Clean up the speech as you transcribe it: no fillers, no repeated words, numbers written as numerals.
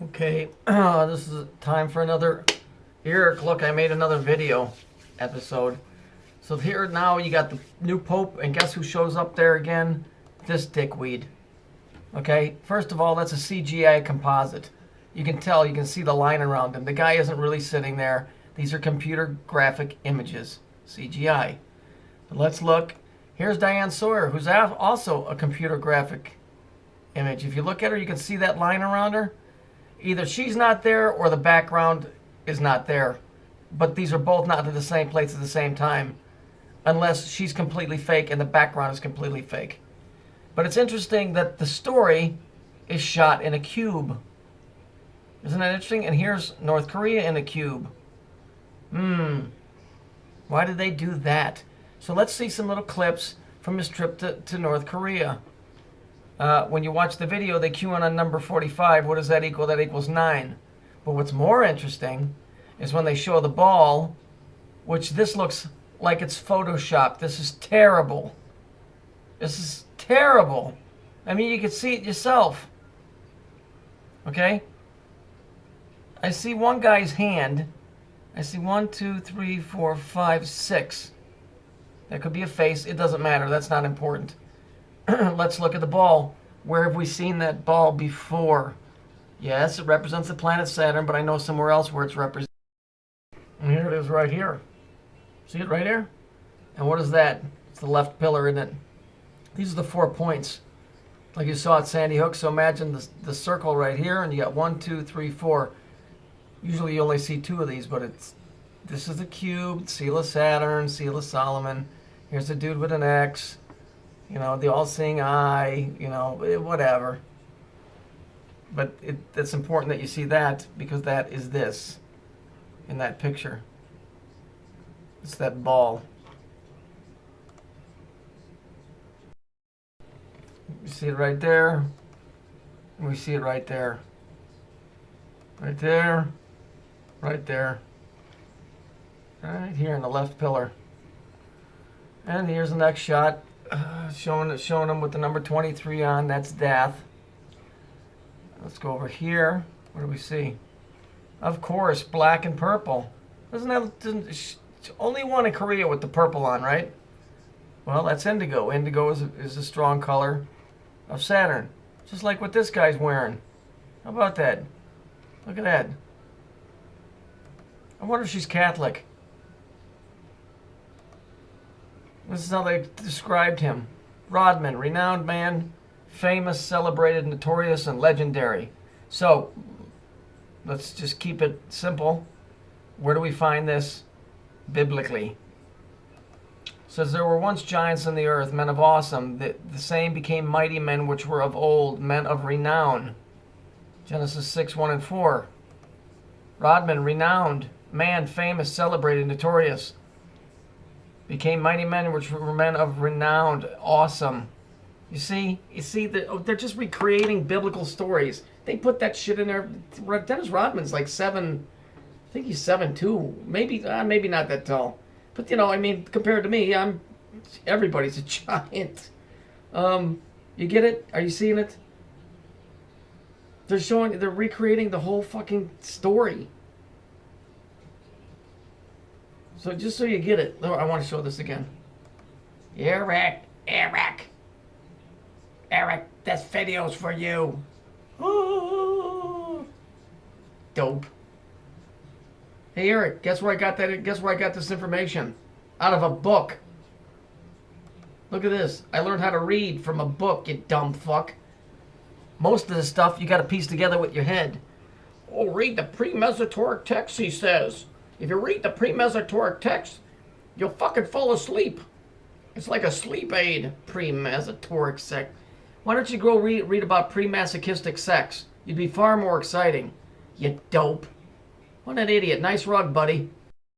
Okay, this is time for another Eric. Look, I made another video episode. So here now you got the new Pope, and guess who shows up there again? This dickweed. Okay, first of all, that's a CGI composite. You can tell, you can see the line around him. The guy isn't really sitting there. These are computer graphic images, CGI. But let's look. Here's Diane Sawyer, who's also a computer graphic image. If you look at her, you can see that line around her. Either she's not there or the background is not there. But these are both not in the same place at the same time. Unless she's completely fake and the background is completely fake. But it's interesting that the story is shot in a cube. Isn't that interesting? And here's North Korea in a cube. Why did they do that? So let's see some little clips from his trip to North Korea. When you watch the video, they cue in on number 45. What does that equal? That equals 9. But what's more interesting is when they show the ball, which this looks like it's photoshopped. This is terrible. This is terrible. I mean, you can see it yourself. Okay? I see one guy's hand. I see 1, 2, 3, 4, 5, 6. That could be a face. It doesn't matter. That's not important. Let's look at the ball. Where have we seen that ball before? Yes, it represents the planet Saturn, but I know somewhere else where it's represented. And here it is right here. See it right here? And what is that? It's the left pillar, isn't it? These are the 4 points. Like you saw at Sandy Hook. So imagine the circle right here, and you got 1, 2, 3, 4. Usually you only see 2 of these, but this is the cube, seal of Saturn, seal of Solomon. Here's a dude with an X. You know, the all-seeing eye, you know, whatever. But it's important that you see that, because that is this in that picture. It's that ball. You see it right there, and we see it right there. Right there, right there. Right here in the left pillar. And here's the next shot. Showing them with the number 23 on. That's death. Let's go over here. What do we see? Of course, black and purple. Only one in Korea with the purple on, right? Well, that's indigo. Indigo is a strong color of Saturn. Just like what this guy's wearing. How about that? Look at that. I wonder if she's Catholic. This is how they described him. Rodman, renowned man, famous, celebrated, notorious, and legendary. So, let's just keep it simple. Where do we find this biblically? It says, there were once giants in the earth, men of awesome. The same became mighty men which were of old, men of renown. Genesis 6, 1 and 4. Rodman, renowned, man, famous, celebrated, notorious. Became mighty men which were men of renown, awesome. You see, they're just recreating biblical stories. They put that shit in there. Dennis Rodman's like 7, I think he's 7'2", maybe not that tall. But you know, I mean, compared to me, everybody's a giant. You get it? Are you seeing it? They're recreating the whole fucking story. So just so you get it, I want to show this again. Eric, this video's for you. Oh, dope. Hey Eric, guess where I got that? Guess where I got this information? Out of a book. Look at this. I learned how to read from a book, you dumb fuck. Most of the stuff you got to piece together with your head. Oh, read the pre-Mesotoric text, he says. If you read the pre-Mesotoric text, you'll fucking fall asleep. It's like a sleep aid. Pre-Mesotoric sex. Why don't you go read about pre-masochistic sex? You'd be far more exciting. You dope. What an idiot. Nice rug, buddy.